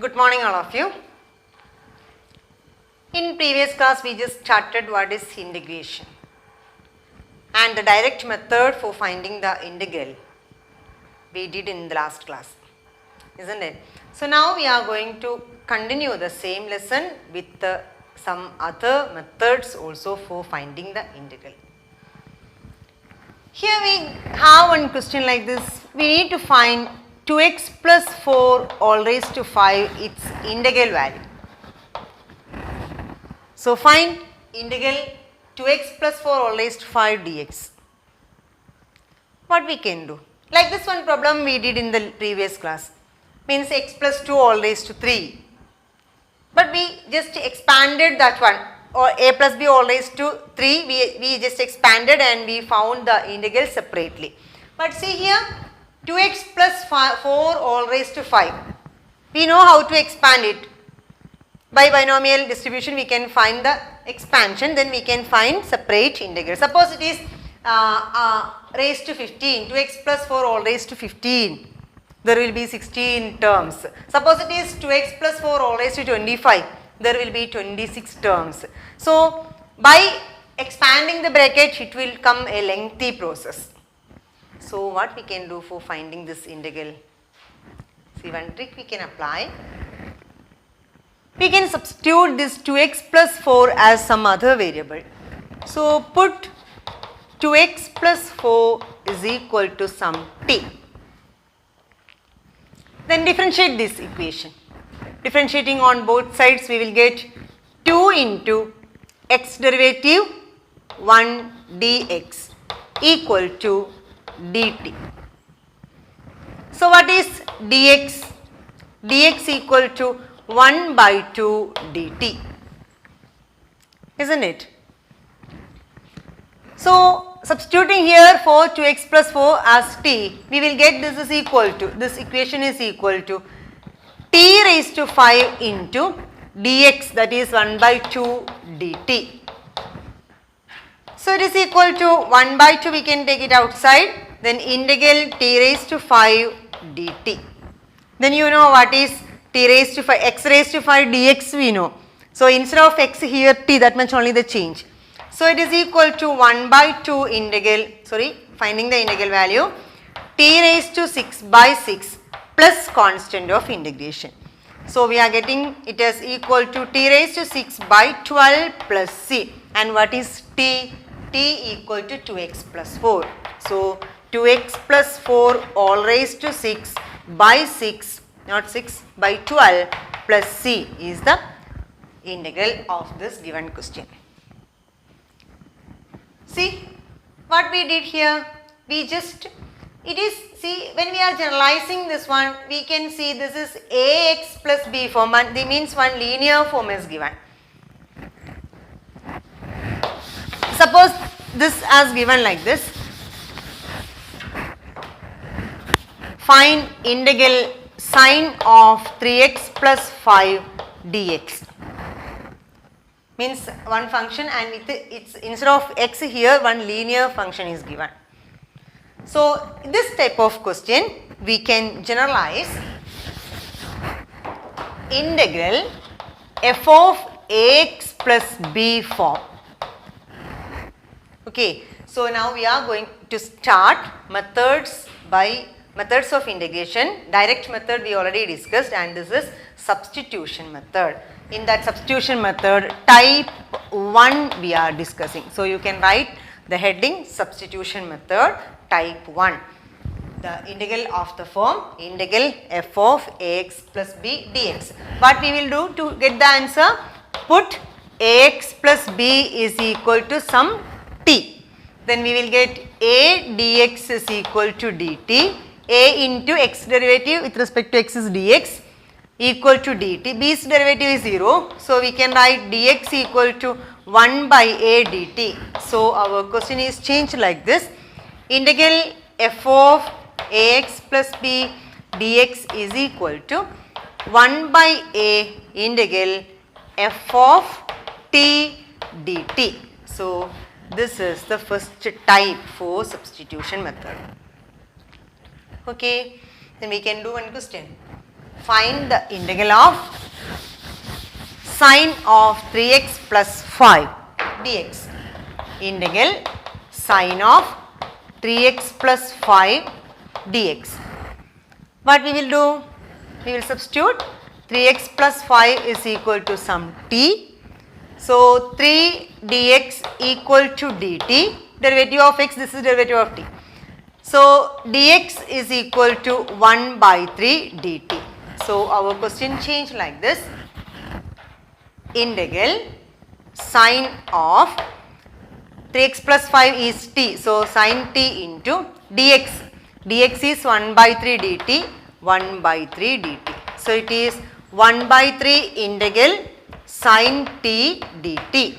Good morning all of you. In previous class we just started what is integration and the direct method for finding the integral we did in the last class, isn't it? So now we are going to continue the same lesson with some other methods also for finding the integral. Here we have one question like this. We need to find 2x plus 4 all raised to 5 its integral value. So find integral 2x plus 4 all raised to 5 dx. What we can do? Like this one problem we did in the previous class, means x plus 2 all raised to 3. But we just expanded that one, or a plus b all raised to 3, we just expanded and we found the integral separately. But see here, 2x plus 4 all raised to 5. We know how to expand it. By binomial distribution we can find the expansion, then we can find separate integral. Suppose it is raised to 15, 2x plus 4 all raised to 15. There will be 16 terms. Suppose it is 2x plus 4 all raised to 25. There will be 26 terms. So, by expanding the bracket it will come a lengthy process. So, what we can do for finding this integral? See, one trick we can apply. We can substitute this 2x plus 4 as some other variable. So, put 2x plus 4 is equal to some t. Then differentiate this equation. Differentiating on both sides we will get 2 into x derivative 1 dx equal to dt. So what is dx? Dx equal to 1 by 2 dt, isn't it? So substituting here for 2x plus 4 as t, we will get this is equal to, this equation is equal to t raised to 5 into dx, that is 1 by 2 dt. So it is equal to 1 by 2, we can take it outside, then integral t raised to 5 dt. Then you know what is t raised to 5, x raised to 5 dx we know. So instead of x here t, that much only the change. So it is equal to 1 by 2 integral, finding the integral value, t raised to 6 by 6 plus constant of integration. So we are getting it as equal to t raised to 6 by 12 plus c. And what is t? T equal to 2x plus 4. So 2x plus 4 all raised to 6 by 6, not 6, by 12 plus c is the integral of this given question. See what we did here, we just, it is, see when we are generalizing this one, we can see this is ax plus b form, and that means one linear form is given. Suppose this as given like this, find integral sine of 3x plus 5 dx. Means one function and with its instead of x here one linear function is given. So this type of question we can generalize integral f of ax plus b form. Okay, so now we are going to start methods of integration. Direct method we already discussed, and this is substitution method. In that substitution method, type 1 we are discussing. So you can write the heading substitution method type 1. The integral of the form integral f of ax plus b dx. What we will do to get the answer? Put ax plus b is equal to some t. Then we will get a dx is equal to dt. A into x derivative with respect to x is dx equal to dt. B's derivative is 0. So we can write dx equal to 1 by a dt. So our question is changed like this. Integral f of ax plus b dx is equal to 1 by a integral f of t dt. So this is the first type for substitution method. Okay, then we can do one question. find the integral of sine of 3x plus 5 dx. Integral sine of 3x plus 5 dx. What we will do? We will substitute 3x plus 5 is equal to some t. So 3 dx equal to dt, derivative of x, this is derivative of t. So dx is equal to 1 by 3 dt. So our question changed like this. Integral sine of 3x plus 5 is t. So sine t into dx. Dx is 1 by 3 dt, 1 by 3 dt. So it is 1 by 3 integral sine t dt.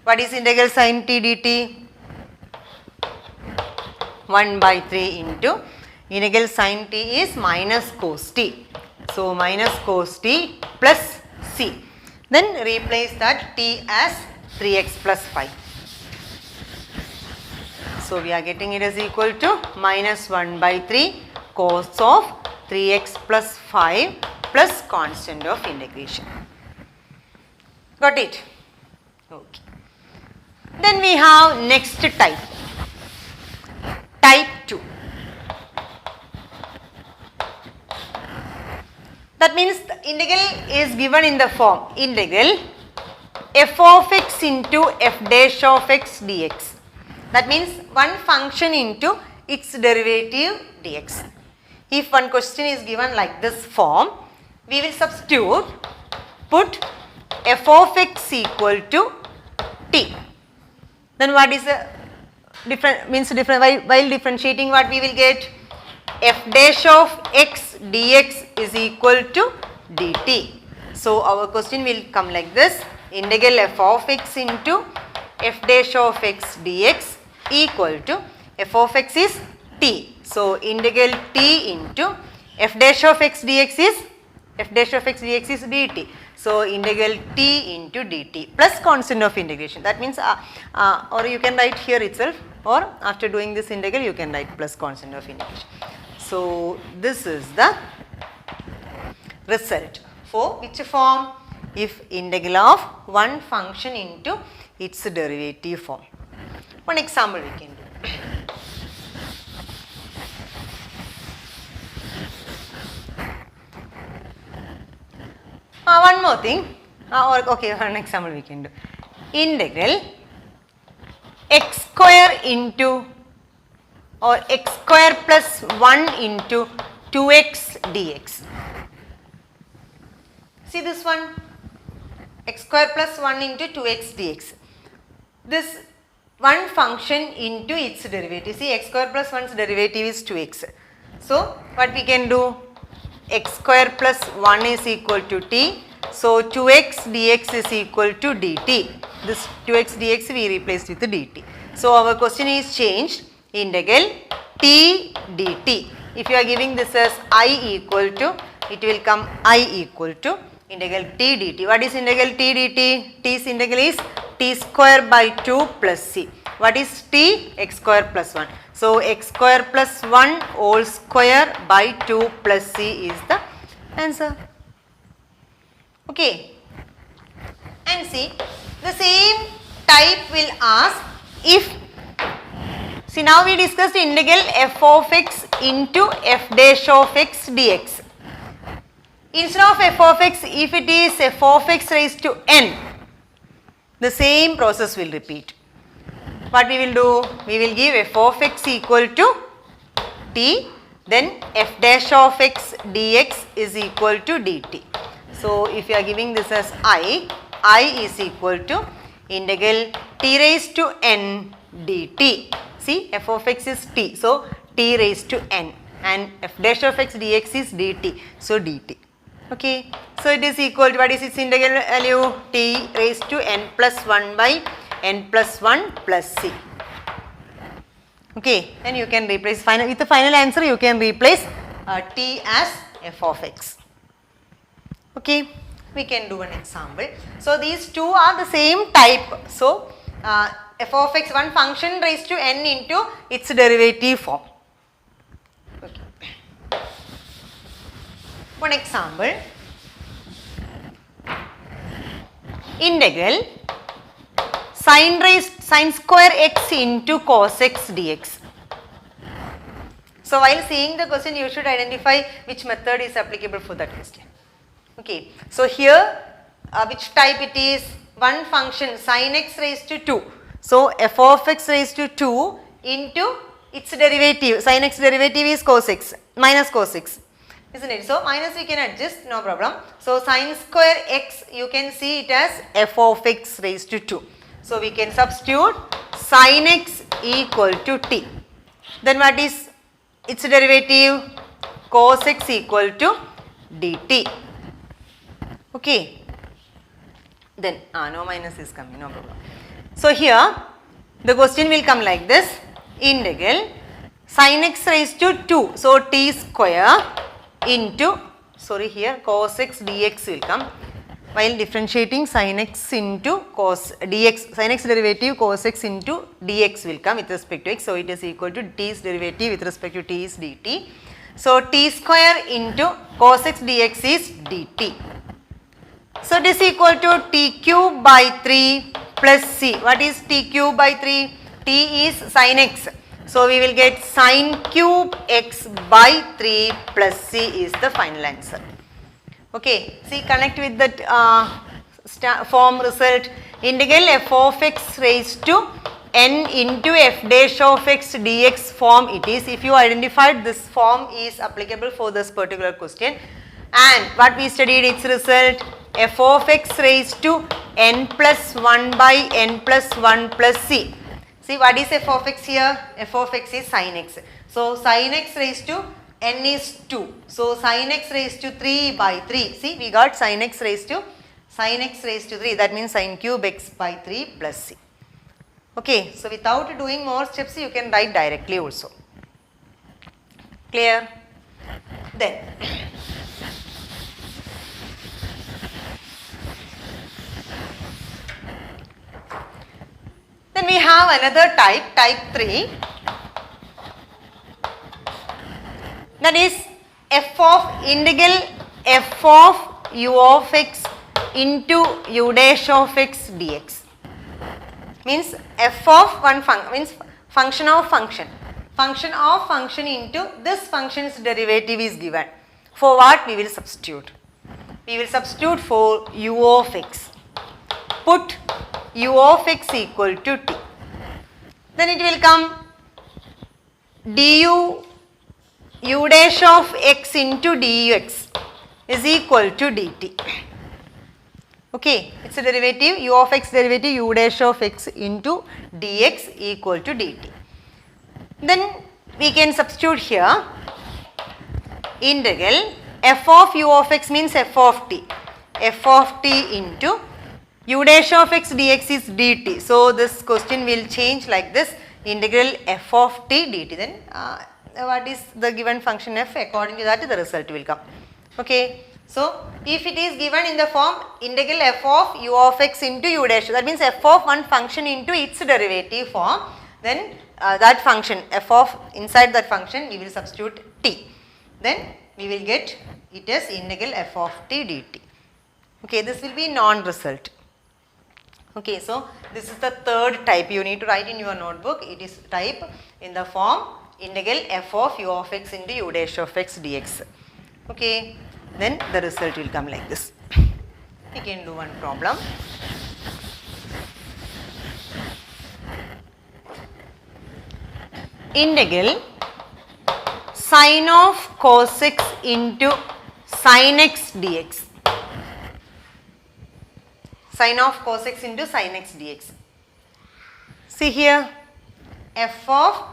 What is integral sine t dt? 1 by 3 into integral sine t is minus cos t. So minus cos t plus c. Then replace that t as 3x plus 5. So we are getting it as equal to minus 1 by 3 cos of 3x plus 5 plus constant of integration. Got it? Okay. Then we have next type. Type 2. That means the integral is given in the form integral f of x into f dash of x dx. That means one function into its derivative dx. If one question is given like this form, we will substitute, put f of x equal to t. Then what is the different, while differentiating, what we will get? F dash of x dx is equal to dt. So our question will come like this. Integral f of x into f dash of x dx equal to f of x is t. So integral t into f dash of x dx is dt. So integral t into dt plus constant of integration. That means or you can write here itself, or after doing this integral you can write plus constant of integration. So this is the result for which form? If integral of one function into its derivative form. One example we can do. One more thing, okay, one example we can do. Integral x square into, or x square plus 1 into 2x dx. See this one, x square plus 1 into 2x dx. This one function into its derivative. See, x square plus 1's derivative is 2x. So what we can do? X square plus 1 is equal to t. So 2x dx is equal to dt. This 2x dx we replaced with dt. So our question is changed. Integral t dt. If you are giving this as I equal to, it will come I equal to integral t dt. What is integral t dt? T's integral is t square by 2 plus c. What is t? X square plus 1. So x square plus 1 whole square by 2 plus c is the answer. Okay. And see, the same type will ask if, see now we discussed integral f of x into f dash of x dx. Instead of f of x, if it is f of x raised to n, the same process will repeat. What we will do? We will give f of x equal to t, then f dash of x dx is equal to dt. So if you are giving this as I is equal to integral t raised to n dt. See, f of x is t, so t raised to n, and f dash of x dx is dt, so dt. Okay, so it is equal to, what is its integral value? T raised to n plus 1 by n plus 1 plus c. Okay, then you can replace with the final answer, you can replace t as f of x. Okay, we can do an example. So these two are the same type. So f of x, one function raised to n into its derivative form. Okay. One example, integral sin square x into cos x dx. So while seeing the question, you should identify which method is applicable for that question. Okay, so here which type it is? One function sin x raised to 2. So f of x raised to 2 into its derivative, sin x derivative is cos x, minus cos x, isn't it? So minus we can adjust, no problem. So sin square x, you can see it as f of x raised to 2. So we can substitute sin x equal to t. Then what is its derivative? Cos x equal to dt. Okay. Then no minus is coming, no problem. So here the question will come like this, integral sin x raised to 2, so t square into, sorry, here cos x dx will come, while differentiating sin x into cos dx, sin x derivative cos x into dx will come with respect to x, so it is equal to t's derivative with respect to t is dt. So t square into cos x dx is dt. So it is equal to t cube by 3 plus c. What is t cube by 3? T is sin x. So we will get sin cube x by 3 plus c is the final answer. Okay, see, connect with that form result, integral f of x raised to n into f dash of x dx form it is. If you identified this form is applicable for this particular question, and what we studied its result, f of x raised to n plus 1 by n plus 1 plus c. See, what is f of x here? F of x is sin x. So sin x raised to n is 2. So sin x raised to 3 by 3. See, we got sin x raised to 3. That means sin cube x by 3 plus c. Okay, so without doing more steps, you can write directly also. Clear? Then we have another type, type 3, that is f of integral f of u of x into u dash of x dx. Means f of one function, means function of function into this function's derivative is given. For what? We will substitute. We will substitute for u of x. Put u of x equal to t. Then it will come du u dash of x into dux is equal to dt. Okay, it's a derivative, u of x derivative u dash of x into dx equal to dt. Then we can substitute here integral f of u of x means f of t into u dash of x dx is dt. So this question will change like this, integral f of t dt. Then what is the given function f? According to that the result will come. Okay. So if it is given in the form integral f of u of x into u dash, that means f of one function into its derivative form, then that function f of inside that function we will substitute t. Then we will get it as integral f of t dt. Okay, this will be non-result. Okay, so this is the third type. You need to write in your notebook. It is type in the form integral f of u of x into u dash of x dx. Okay, then the result will come like this. We can do one problem. Integral sin of cos x into sin x dx. Sin of cos x into sin x dx. See here, f of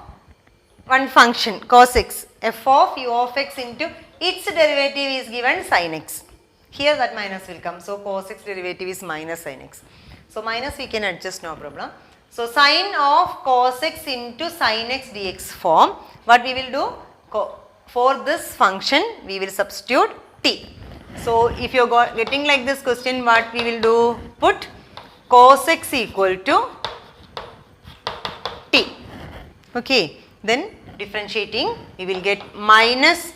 one function cos x, f of u of x into its derivative is given sin x. Here that minus will come. So cos x derivative is minus sin x. So minus we can adjust, no problem. So sin of cos x into sin x dx form, what we will do? For this function we will substitute t. So if you are getting like this question, what we will do? Put cos x equal to t. Okay. Then differentiating we will get minus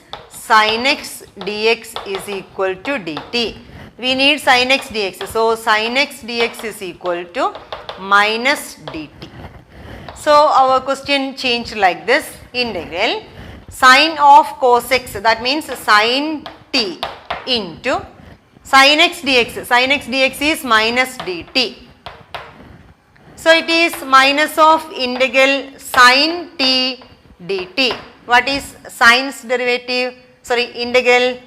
sin x dx is equal to dt. We need sin x dx. So sin x dx is equal to minus dt. So our question changed like this. Integral sin of cos x, that means sin t into sin x dx. Sin x dx is minus dt. So it is minus of integral sin t dt. What is sin's derivative? Sorry, integral,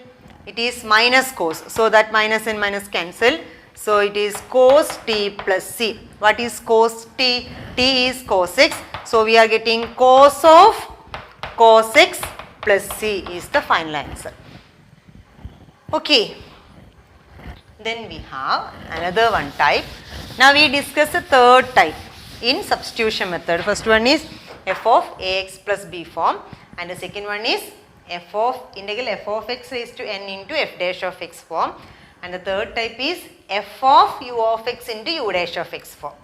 it is minus cos. So that minus and minus cancel. So it is cos t plus c. What is cos t? T is cos x. So we are getting cos of cos x plus c is the final answer. Okay. Then we have another one type. Now we discuss the third type in substitution method. First one is f of ax plus b form, and the second one is integral f of x raised to n into f dash of x form, and the third type is f of u of x into u dash of x form.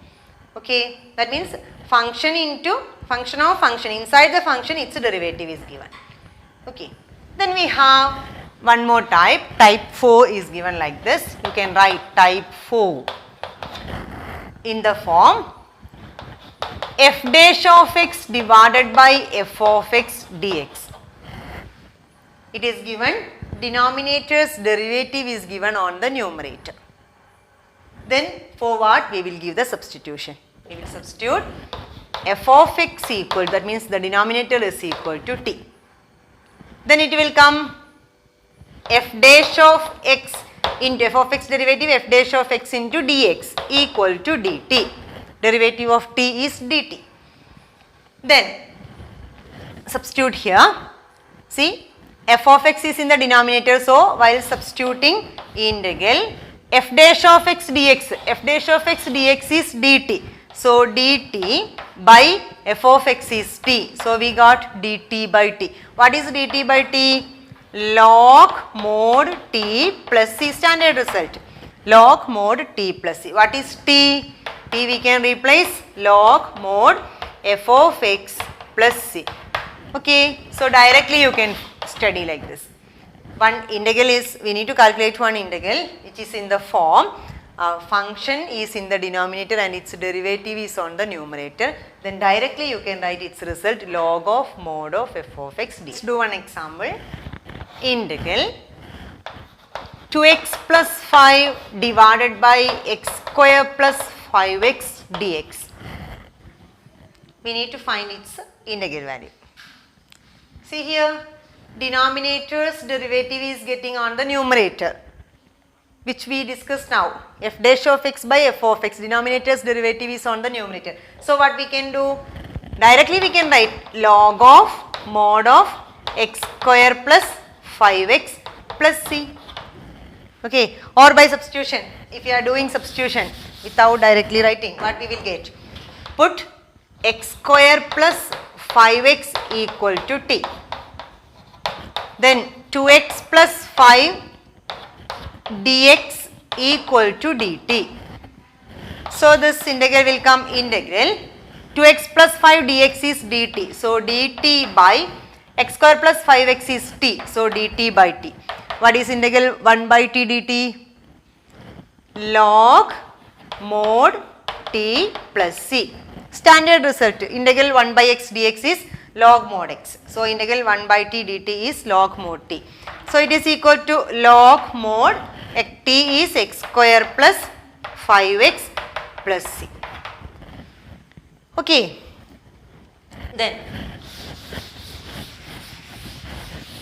Okay, that means function into function of function, inside the function its derivative is given. Okay, then we have one more type. Type 4 is given like this. You can write type 4 in the form f dash of x divided by f of x dx. It is given, denominator's derivative is given on the numerator. Then for what? We will give the substitution. We will substitute f of x equal, that means the denominator is equal to t. Then it will come f dash of x into f of x derivative f dash of x into dx equal to dt. Derivative of t is dt. Then substitute here. See, f of x is in the denominator, so while substituting integral f dash of x dx, f dash of x dx is dt. So dt by f of x is t. So we got dt by t. What is dt by t? Log mod t plus c, standard result. Log mod t plus c. What is t? T we can replace log mod f of x plus c. Okay, so directly you can study like this. One integral is, we need to calculate one integral which is in the form function is in the denominator and its derivative is on the numerator. Then directly you can write its result log of mod of f of x d. Let's do one example. Integral 2x plus 5 divided by x square plus 5x dx. We need to find its integral value. See here, denominator's derivative is getting on the numerator, which we discussed now. F dash of x by f of x, denominator's derivative is on the numerator. So what we can do? Directly we can write log of mod of x square plus 5x plus c. Okay, or by substitution. If you are doing substitution without directly writing, what we will get? Put x square plus 5x equal to t. Then 2x plus 5 dx equal to dt. So this integral will come integral 2x plus 5 dx is dt. So dt by x square plus 5x is t. So dt by t. What is integral 1 by t dt? Log mod t plus c. Standard result, integral 1 by x dx is log mod x. So integral 1 by t dt is log mod t. So it is equal to log mod t is x square plus 5x plus c. Okay. Then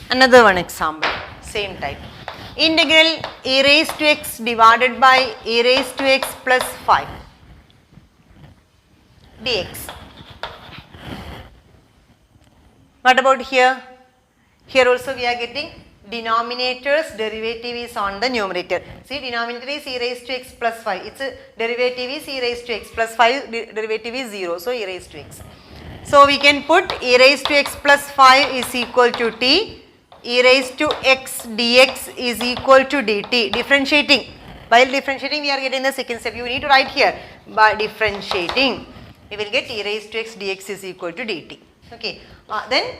another one example, same type. Integral e raised to x divided by e raised to x plus 5 dx. What about here? Here also we are getting denominator's derivative is on the numerator. See, denominator is e raised to x plus 5. Its derivative is e raised to x plus 5, derivative is 0. So e raised to x. So we can put e raised to x plus 5 is equal to t. E raised to x dx is equal to dt. Differentiating. While differentiating we are getting the second step. You need to write here. By differentiating we will get e raised to x dx is equal to dt. Okay. Then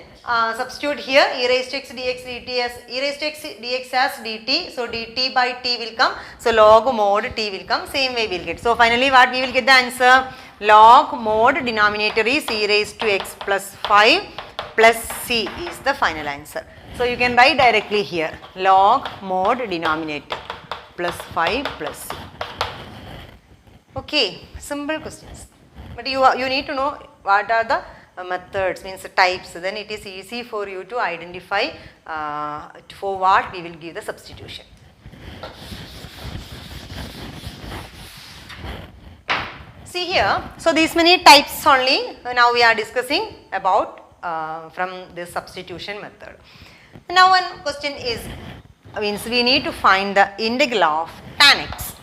substitute here e raised to x dx dt as e raised to x dx as dt. So dt by t will come. So log mod t will come. Same way we will get. So finally what we will get the answer? Log mod denominator is e raised to x plus 5 plus c is the final answer. So you can write directly here log mod denominator plus 5 plus c. Okay, simple questions. But you need to know what are the methods, means types, then it is easy for you to identify for what we will give the substitution. See here, so these many types only now we are discussing about from this substitution method. Now one question is, means we need to find the integral of tan x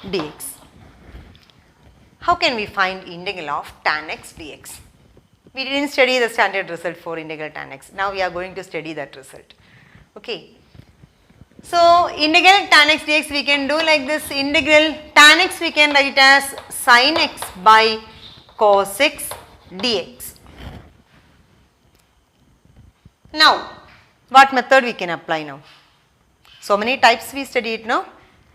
dx. How can we find integral of tan x dx? We didn't study the standard result for integral tan x. Now we are going to study that result. Okay. So integral tan x dx we can do like this. Integral tan x we can write as sin x by cos x dx. Now what method we can apply now? So many types we studied now.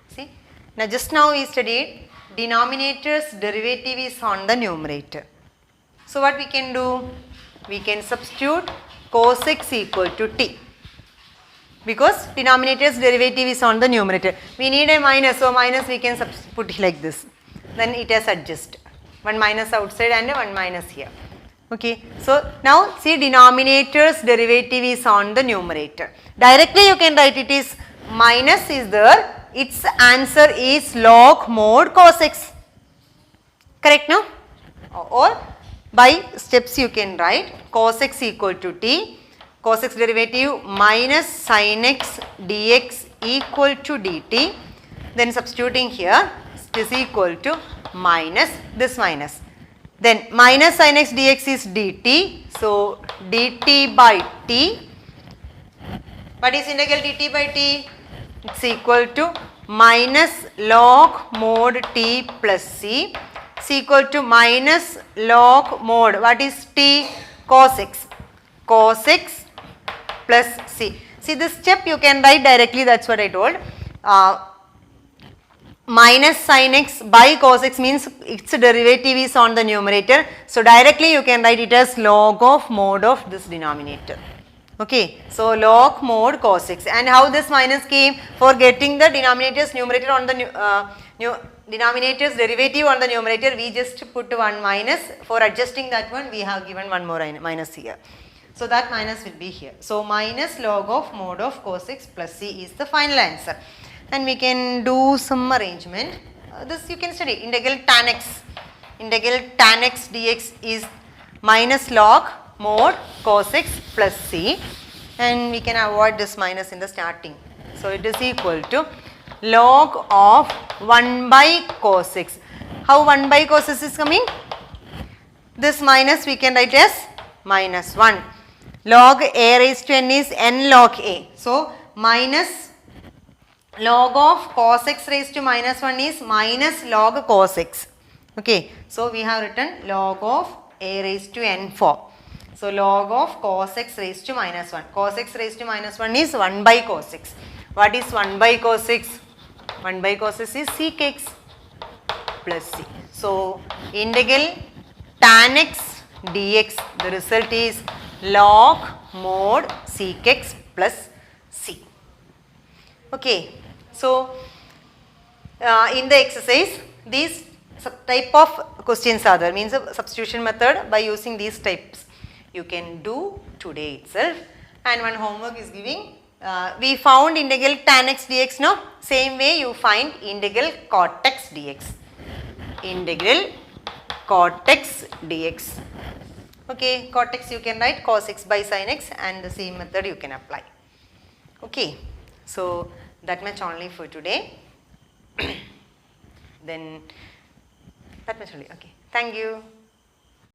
See, now just now we studied denominator's derivative is on the numerator. So what we can do? We can substitute cos x equal to t. Because denominator's derivative is on the numerator. We need a minus, so minus we can put like this. Then it has adjust. One minus outside and one minus here. Okay. So now see denominator's derivative is on the numerator. Directly you can write it is minus is there. Its answer is log mod cos x. Correct no? Or by steps you can write cos x equal to t. Cos x derivative minus sin x dx equal to dt. Then substituting here it is equal to minus this minus. Then minus sin x dx is dt. So dt by t. What is integral dt by t? It's equal to minus log mod t plus c. It's equal to minus log mod. What is t? Cos x. Cos x plus c. See this step you can write directly, that's what I told. Minus sin x by cos x means its derivative is on the numerator. So directly you can write it as log of mod of this denominator. Okay. So log mod cos x. And how this minus came? For getting the denominator's numerator on the denominator's derivative on the numerator, we just put one minus. For adjusting that one, we have given one more minus here. So that minus will be here. So minus log of mod of cos x plus c is the final answer. And we can do some arrangement. This you can study. Integral tan x. Integral tan x dx is minus log mod cos x plus c. And we can avoid this minus in the starting. So it is equal to log of 1 by cos x. How 1 by cos x is coming? This minus we can write as minus 1. Log a raised to n is n log a. So minus log of cos x raised to minus 1 is minus log cos x. Okay. So we have written log of a raised to n form. So log of cos x raised to minus 1. Cos x raised to minus 1 is 1 by cos x. What is 1 by cos x? 1 by cos x is sec x plus c. So integral tan x dx, the result is log mod sec x plus c. Okay. So in the exercise these type of questions are there, means a substitution method by using these types you can do today itself. And one homework is giving, we found integral tan x dx, no? Same way you find integral cot x dx. Integral cot x dx. Okay, cot x you can write cos x by sin x, and the same method you can apply. Okay, so that much only for today. Then that much only. Okay, thank you.